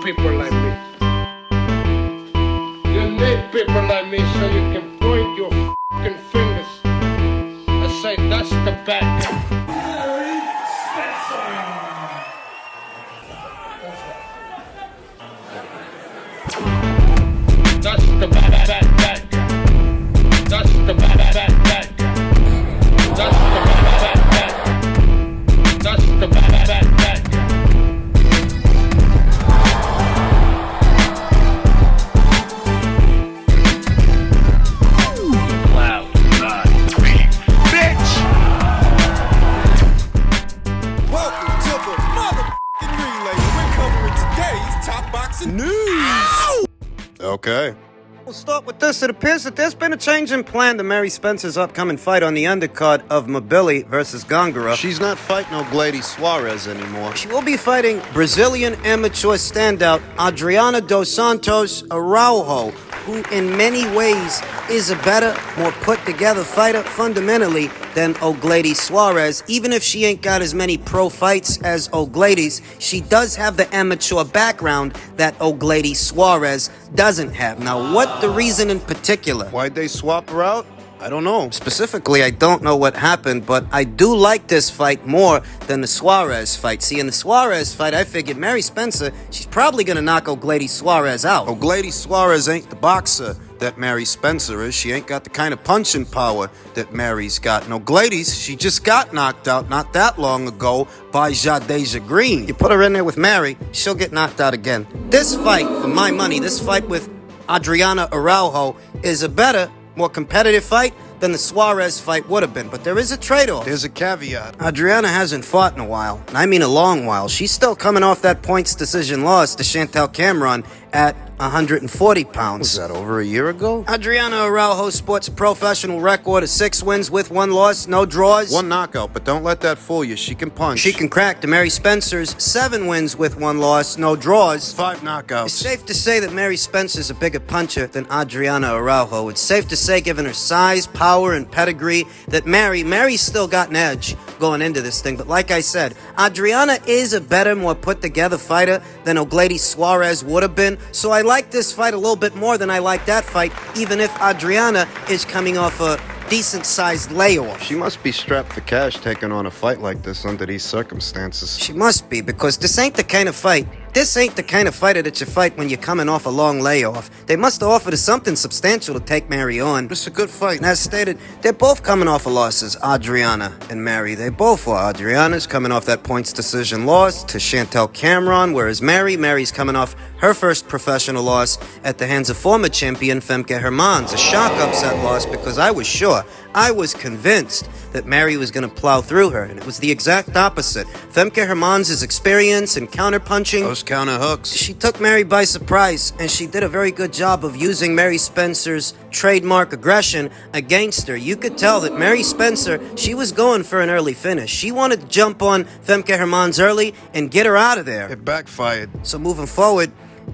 people like me. You need people like me so you can point your fucking fingers and say, that's the bad guy. That's the bad guy. That's the bad guy. That's the bad guy. That's the bad guy. Loud, not big, bitch. Welcome to the motherfucking relay. We're covering today's top boxing news. Okay. We'll start with this. It appears that there's been a change in plan to Mary Spencer's upcoming fight on the undercard of Mobili versus Gongora. She's not fighting O'Glady Suarez anymore. She will be fighting Brazilian amateur standout Adriana dos Santos Araujo, who in many ways is a better, more put-together fighter fundamentally than O'Glady Suarez. Even if she ain't got as many pro fights as O'Glady's, she does have the amateur background that O'Glady Suarez doesn't have. Now, what the reason in particular? Why'd they swap her out? I don't know. Specifically, I don't know what happened, but I do like this fight more than the Suarez fight. See, in the Suarez fight, I figured Mary Spencer, she's probably going to knock O'Glady Suarez out. O'Glady Suarez ain't the boxer that Mary Spencer is. She ain't got the kind of punching power that Mary's got. And O'Glady's, she just got knocked out not that long ago by Jadeja Green. You put her in there with Mary, she'll get knocked out again. This fight, for my money, this fight with Adriana Araujo is a better, more competitive fight than the Suarez fight would have been. But there is a trade-off. There's a caveat. Adriana hasn't fought in a while, and I mean a long while. She's still coming off that points decision loss to Chantel Cameron at 140 pounds. Was that over a year ago? Adriana Araujo sports a professional record of 6 wins with 1 loss, no draws. 1 knockout, but don't let that fool you. She can punch. She can crack to Mary Spencer's 7 wins with 1 loss, no draws. 5 knockouts. It's safe to say that Mary Spencer's a bigger puncher than Adriana Araujo. It's safe to say, given her size, power, and pedigree, that Mary's still got an edge going into this thing. But like I said, Adriana is a better, more put-together fighter than O'Glady Suarez would have been. So I like this fight a little bit more than I like that fight, even if Adriana is coming off a decent-sized layoff. She must be strapped for cash taking on a fight like this under these circumstances. She must be, because this ain't the kind of fight. This ain't the kind of fighter that you fight when you're coming off a long layoff. They must have offered her something substantial to take Mary on. It's a good fight. And as stated, they're both coming off of losses, Adriana and Mary. They both are. Adriana's coming off that points decision loss to Chantel Cameron, whereas Mary's coming off her first professional loss at the hands of former champion Femke Hermans. A shock upset loss because I was convinced that Mary was going to plow through her, and it was the exact opposite. Femke Hermans' experience in counterpunching, those counter hooks, she took Mary by surprise, and she did a very good job of using Mary Spencer's trademark aggression against her. You could tell that Mary Spencer, she was going for an early finish. She wanted to jump on Femke Hermans early and get her out of there. It backfired. So moving forward,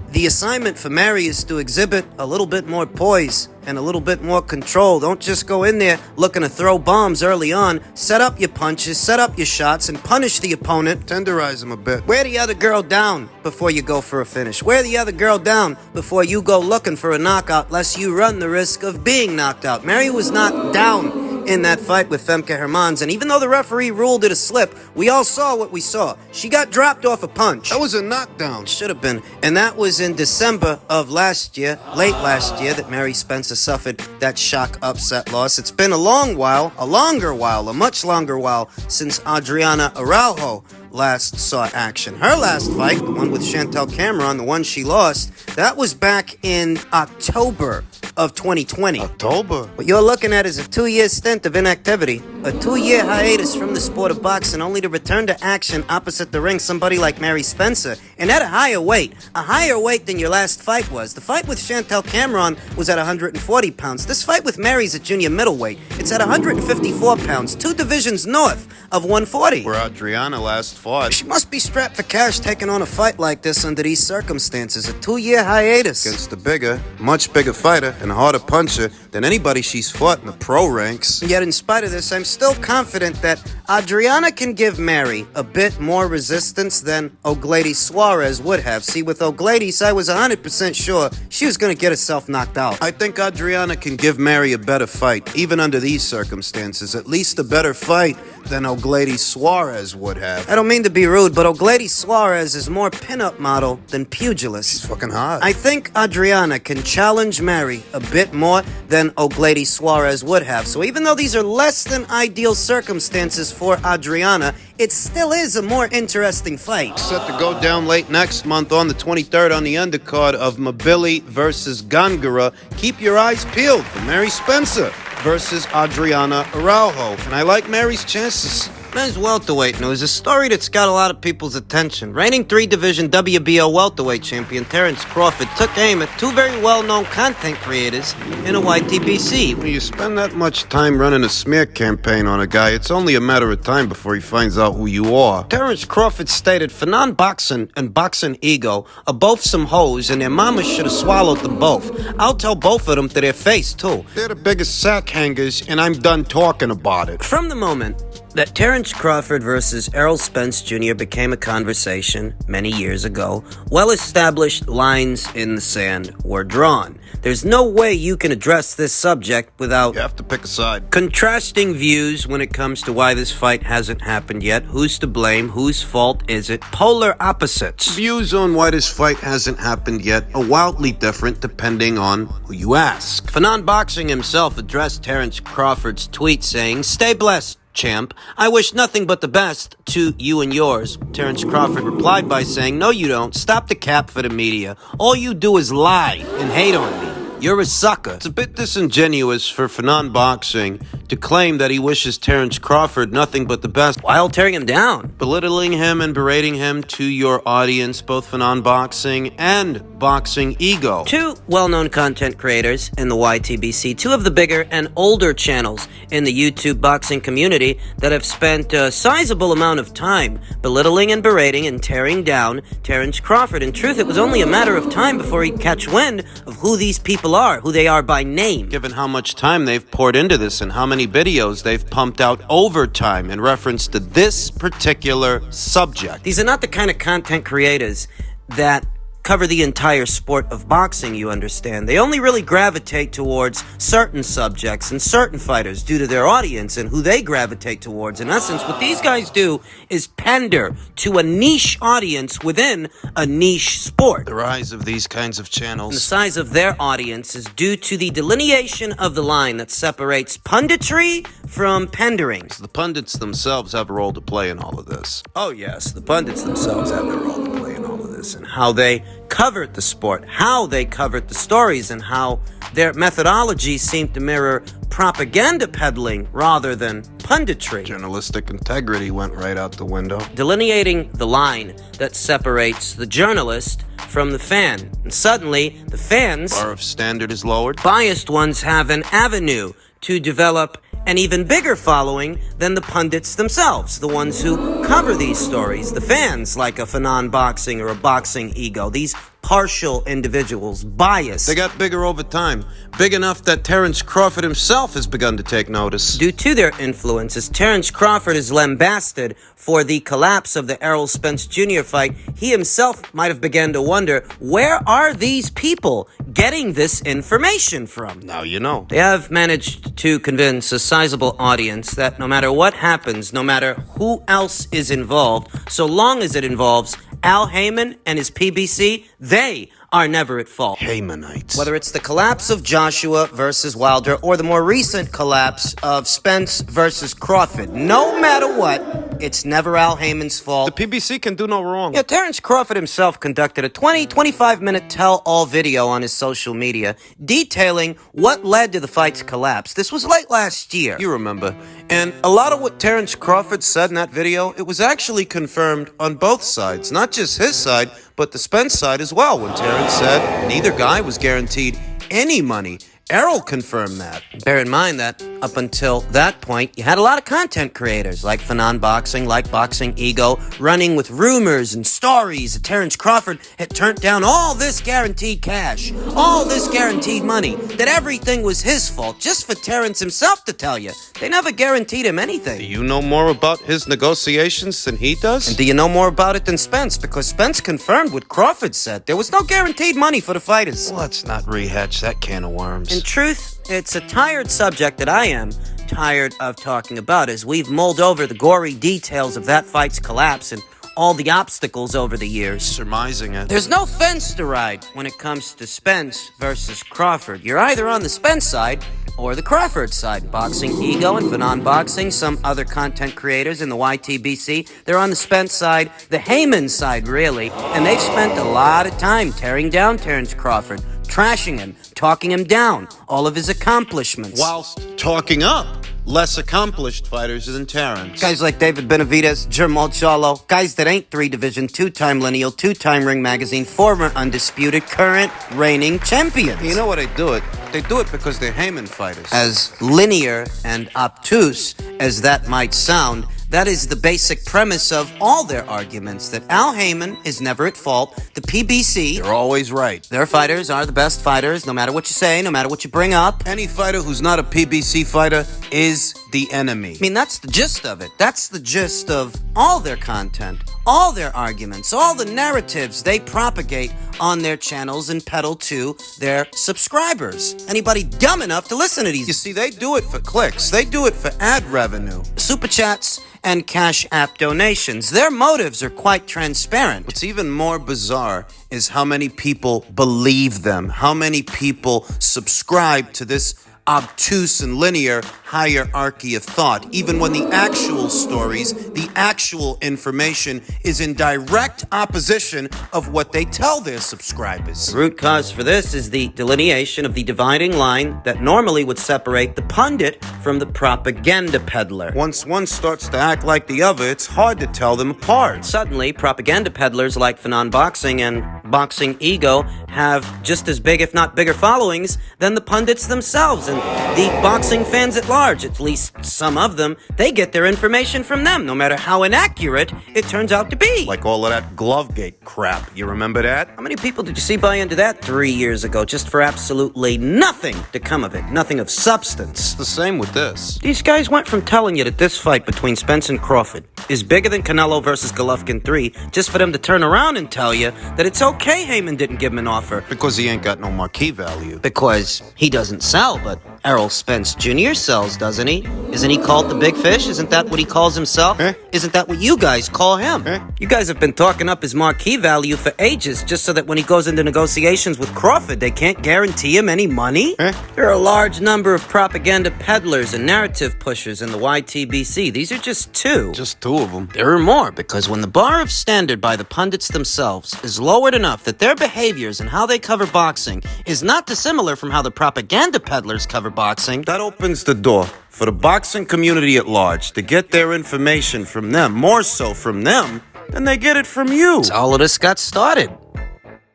the assignment for Mary is to exhibit a little bit more poise and a little bit more control. Don't just go in there looking to throw bombs early on. Set up your punches, set up your shots, and punish the opponent. Tenderize him a bit. Wear the other girl down before you go for a finish. Wear the other girl down before you go looking for a knockout, lest you run the risk of being knocked out. Mary was knocked down in that fight with Femke Hermans, and even though the referee ruled it a slip, we all saw what we saw. She got dropped off a punch. That was a knockdown. Should have been. And that was in December of last year, late last year, that Mary Spencer suffered that shock upset loss. It's been a long while, a much longer while, since Adriana Araujo last saw action. Her last fight, the one with Chantel Cameron, the one she lost, that was back in October of 2020. October? What you're looking at is a 2-year stint of inactivity, a 2-year hiatus from the sport of boxing, only to return to action opposite the ring somebody like Mary Spencer, and at a higher weight than your last fight was. The fight with Chantel Cameron was at 140 pounds. This fight with Mary's at junior middleweight. It's at 154 pounds, 2 divisions north of 140. Where Adriana last fought. She must be strapped for cash taking on a fight like this under these circumstances. A 2-year hiatus. Against a bigger, much bigger fighter and a harder puncher than anybody she's fought in the pro ranks. Yet in spite of this, I'm still confident that Adriana can give Mary a bit more resistance than O'Glady Suarez would have. See, with O'Glady, I was 100% sure she was going to get herself knocked out. I think Adriana can give Mary a better fight, even under these circumstances. At least a better fight than O'Glady Suarez would have. I don't mean to be rude, but O'Glady Suarez is more pinup model than pugilist. She's fucking hot. I think Adriana can challenge Mary a bit more than O'Glady Suarez would have. So even though these are less than ideal circumstances for Adriana, it still is a more interesting fight. Set to go down late next month on the 23rd on the undercard of Mabili versus Gongora. Keep your eyes peeled for Mary Spencer versus Adriana Araujo. And I like Mary's chances. Men's welterweight news, a story that's got a lot of people's attention. Reigning 3-division WBO welterweight champion Terence Crawford took aim at two very well-known content creators in a YTBC. When you spend that much time running a smear campaign on a guy, it's only a matter of time before he finds out who you are. Terence Crawford stated, "Fanon Boxing and Boxing Ego are both some hoes, and their mamas should have swallowed them both. I'll tell both of them to their face, too." They're the biggest sack hangers, and I'm done talking about it. From the moment that Terence Crawford versus Errol Spence Jr. became a conversation many years ago, well-established lines in the sand were drawn. There's no way you can address this subject without You have to pick a side. contrasting views when it comes to why this fight hasn't happened yet. Who's to blame? Whose fault is it? Polar opposites. Views on why this fight hasn't happened yet are wildly different depending on who you ask. Fanon Boxing himself addressed Terence Crawford's tweet saying, "Stay blessed, champ. I wish nothing but the best to you and yours." Terence Crawford replied by saying, "No, you don't. Stop the cap for the media. All you do is lie and hate on me. You're a sucker." It's a bit disingenuous for Fanon Boxing to claim that he wishes Terence Crawford nothing but the best, While tearing him down. belittling him and berating him to your audience, both Fanon Boxing and Boxing Ego. Two well-known content creators in the YTBC, two of the bigger and older channels in the YouTube boxing community that have spent a sizable amount of time belittling and berating and tearing down Terence Crawford. In truth, it was only a matter of time before he'd catch wind of who these people are, who they are by name. Given how much time they've poured into this and how many videos they've pumped out over time in reference to this particular subject. These are not the kind of content creators that cover the entire sport of boxing, you understand. They only really gravitate towards certain subjects and certain fighters due to their audience and who they gravitate towards. In essence, what these guys do is pander to a niche audience within a niche sport. The rise of these kinds of The channels. size of their audience is due to the delineation of the line that separates punditry from pandering. The pundits themselves have a role to play in all of this. Oh yes, the pundits themselves have their role to play in all of this, and how they covered the sport, how they covered the stories, and how their methodology seemed to mirror propaganda peddling rather than punditry. Journalistic integrity went right out the window. Delineating the line that separates the journalist from the fan. And suddenly, the fans, Bar of standard is lowered. biased ones, have an avenue to develop an even bigger following than the pundits themselves, the ones who cover these stories, the fans like a Fanon Boxing or a Boxing Ego, these partial individuals, biased. They got bigger over time. Big enough that Terence Crawford himself has begun to take notice. Due to their influences, Terence Crawford is lambasted for the collapse of the Errol Spence Jr. fight. He himself might have begun to wonder, where are these people getting this information from? Now you know. They have managed to convince a sizable audience that no matter what happens, no matter who else is involved, so long as it involves Al Heyman and his PBC, they are never at fault. Haymanites. Whether it's the collapse of Joshua versus Wilder or the more recent collapse of Spence versus Crawford, no matter what, it's never Al Heyman's fault. The PBC can do no wrong. Yeah, Terence Crawford himself conducted a 25-minute tell-all video on his social media detailing what led to the fight's collapse. This was late last year. You remember. And a lot of what Terence Crawford said in that video, it was actually confirmed on both sides. Not just his side, but the Spence side as well, when Terence said neither guy was guaranteed any money Errol confirmed that. Bear in mind that up until that point, you had a lot of content creators like Fanon Boxing, like Boxing Ego, running with rumors and stories that Terrence Crawford had turned down all this guaranteed cash, all this guaranteed money, that everything was his fault, just for Terrence himself to tell you. They never guaranteed him anything. Do you know more about his negotiations than he does? And do you know more about it than Spence? Because Spence confirmed what Crawford said. There was no guaranteed money for the fighters. Let's not rehatch that can of worms. In truth, it's a tired subject that I am tired of talking about, as we've mulled over the gory details of that fight's collapse and all the obstacles over the years. Surmising it. There's no fence to ride when it comes to Spence versus Crawford. You're either on the Spence side or the Crawford side. Boxing Ego and Fanon Boxing, some other content creators in the YTBC, they're on the Spence side, the Heyman side, really. And they've spent a lot of time tearing down Terrence Crawford, trashing him, talking him down, all of his accomplishments. Whilst talking up less accomplished fighters than Terrence. Guys like David Benavidez, Jermall Charlo, guys that ain't 3-division, 2-time lineal, 2-time Ring Magazine, former undisputed, current reigning champions. You know why they do it? They do it because they're Heyman fighters. As linear and obtuse as that might sound, that is the basic premise of all their arguments, that Al Heyman is never at fault. The PBC, They're always right. their fighters are the best fighters, no matter what you say, no matter what you bring up. Any fighter who's not a PBC fighter is the enemy. I mean, that's the gist of it. That's the gist of all their content, all their arguments, all the narratives they propagate on their channels and peddle to their subscribers. Anybody dumb enough to listen to these. You see, they do it for clicks. They do it for ad revenue. Super chats and Cash App donations. Their motives are quite transparent. What's even more bizarre is how many people believe them, how many people subscribe to this obtuse and linear hierarchy of thought, even when the actual stories, the actual information is in direct opposition of what they tell their subscribers. The root cause for this is the delineation of the dividing line that normally would separate the pundit from the propaganda peddler. Once one starts to act like the other, it's hard to tell them apart. Suddenly, propaganda peddlers like Fanon Boxing and Boxing Ego have just as big, if not bigger, followings than the pundits themselves. And the boxing fans at large, at least some of them, they get their information from them, no matter how inaccurate it turns out to be. Like all of that Glovegate crap. You remember that? How many people did you see buy into that 3 years ago just for absolutely nothing to come of it? Nothing of substance. It's the same with this. These guys went from telling you that this fight between Spence and Crawford is bigger than Canelo versus Golovkin 3 just for them to turn around and tell you that it's okay Heyman didn't give him an offer. Because he ain't got no marquee value. Because he doesn't sell, but Errol Spence Jr. sells, doesn't he? Isn't he called the Big Fish? Isn't that what he calls himself? Isn't that what you guys call him? You guys have been talking up his marquee value for ages just so that when he goes into negotiations with Crawford, they can't guarantee him any money? There are a large number of propaganda peddlers and narrative pushers in the YTBC. These are just two. Just two of them. There are more, because when the bar of standard by the pundits themselves is lowered enough that their behaviors and how they cover boxing is not dissimilar from how the propaganda peddlers cover boxing, That opens the door for the boxing community at large to get their information from them, more so from them than they get it from you. that's all of this got started.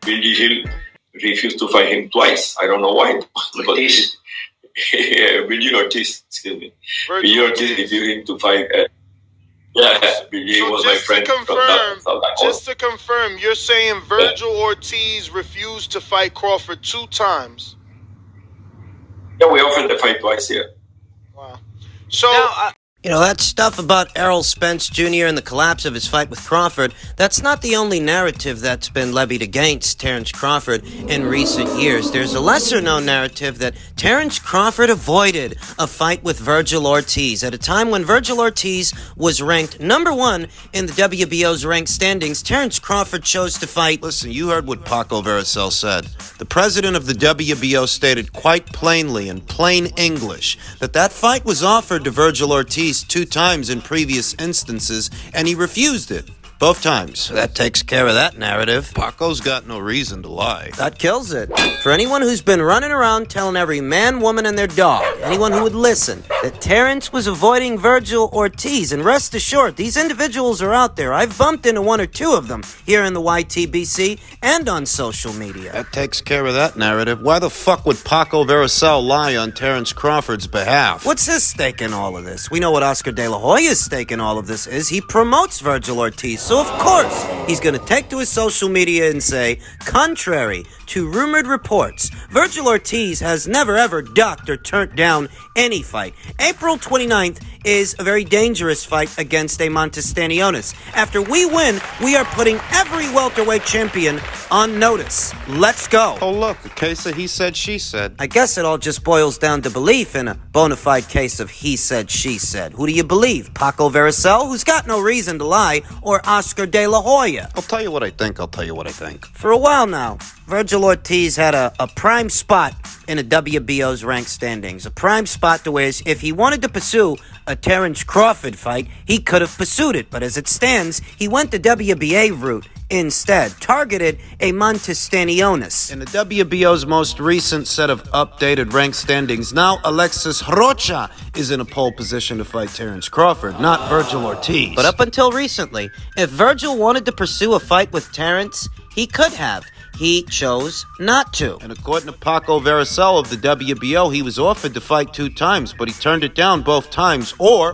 Billy Hill refused to fight him twice. I don't know why. Ortiz. Billy Ortiz, excuse me. Billy Ortiz refused him to fight. Billy So was my just friend. to confirm, from just to confirm, you're saying Virgil Ortiz refused to fight Crawford 2 times. Yeah, we offered the fight twice here. Wow. So You know, that stuff about Errol Spence Jr. and the collapse of his fight with Crawford, that's not the only narrative that's been levied against Terrence Crawford in recent years. There's a lesser-known narrative that Terrence Crawford avoided a fight with Virgil Ortiz at a time when Virgil Ortiz was ranked number 1 in the WBO's ranked standings. Terrence Crawford chose to fight. Listen, you heard what Paco Veracel said. The president of the WBO stated quite plainly in plain English that fight was offered to Virgil Ortiz 2 times in previous instances, and he refused it. Both times. That takes care of that narrative. Paco's got no reason to lie. That kills it. For anyone who's been running around telling every man, woman, and their dog, anyone who would listen, that Terrence was avoiding Virgil Ortiz, and rest assured, these individuals are out there. I've bumped into one or two of them here in the YTBC and on social media. That takes care of that narrative. Why the fuck would Paco Verasel lie on Terrence Crawford's behalf? What's his stake in all of this? We know what Oscar De La Hoya's stake in all of this is. He promotes Virgil Ortiz, so of course he's going to take to his social media and say, contrary to rumored reports, Virgil Ortiz has never ever ducked or turned down any fight. April 29th is a very dangerous fight against a Montestanionis. After we win, we are putting every welterweight champion on notice. Let's go. Oh, look, a case of he said, she said. I guess it all just boils down to belief in a bona fide case of he said, she said. Who do you believe? Paco Verasel, who's got no reason to lie, or Oscar De La Hoya? I'll tell you what I think. For a while now, Virgil Ortiz had a prime spot in the WBO's ranked standings. A prime spot to where if he wanted to pursue a Terrence Crawford fight, he could have pursued it. But as it stands, he went the WBA route instead, targeted a Montestanionis. In the WBO's most recent set of updated ranked standings, now Alexis Rocha is in a pole position to fight Terrence Crawford, not Virgil Ortiz. But up until recently, if Virgil wanted to pursue a fight with Terrence, he could have. He chose not to. And according to Paco Verasel of the WBO, he was offered to fight 2 times, but he turned it down both times, or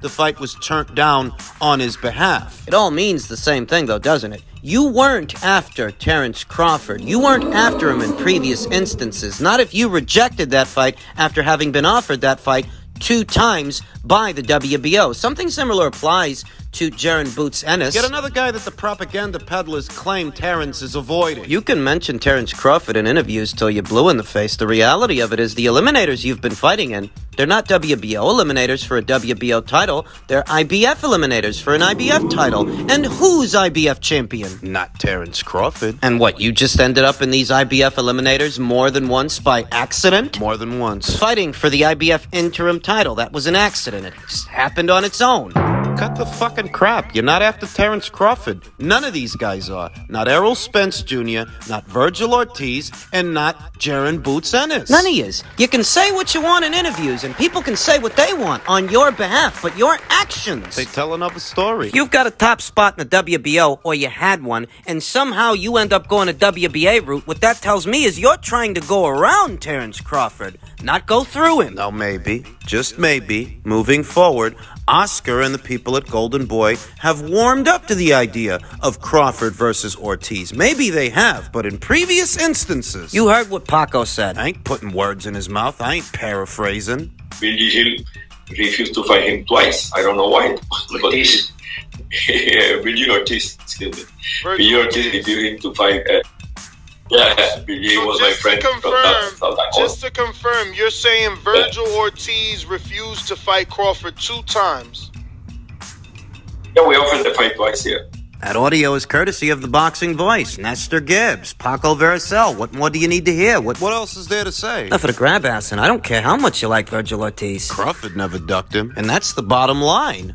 the fight was turned down on his behalf. It all means the same thing, though, doesn't it? You weren't after Terrence Crawford. You weren't after him in previous instances. Not if you rejected that fight after having been offered that fight 2 times by the WBO. Something similar applies to Jaron Boots Ennis. Yet another guy that the propaganda peddlers claim Terrence is avoiding. You can mention Terrence Crawford in interviews till you're blue in the face. The reality of it is the eliminators you've been fighting in, they're not WBO eliminators for a WBO title. They're IBF eliminators for an IBF title. And who's IBF champion? Not Terrence Crawford. And what, you just ended up in these IBF eliminators more than once by accident? More than once. Fighting for the IBF interim title. That was an accident. It just happened on its own. Cut the fucking crap. You're not after Terrence Crawford. None of these guys are. Not Errol Spence Jr., not Virgil Ortiz, and not Jaron Boots Ennis. None of yous. You can say what you want in interviews, and people can say what they want on your behalf, but your actions... They tell another story. You've got a top spot in the WBO, or you had one, and somehow you end up going a WBA route. What that tells me is you're trying to go around Terrence Crawford, not go through him. Now maybe, just maybe, moving forward, Oscar and the people at Golden Boy have warmed up to the idea of Crawford versus Ortiz. Maybe they have, but in previous instances... You heard what Paco said. I ain't putting words in his mouth. I ain't paraphrasing. Billy Hill refused to fight him twice. I don't know why. Ortiz. Billy Ortiz, excuse me. Billy Ortiz refused him to fight. Billy was my friend. Just to confirm, you're saying Virgil Ortiz refused to fight Crawford 2 times? Yeah, we offered the fight twice here. That audio is courtesy of the Boxing Voice, Nestor Gibbs, Paco Verasel. What more do you need to hear? What else is there to say? Enough of the grab ass, and I don't care how much you like Virgil Ortiz. Crawford never ducked him. And that's the bottom line.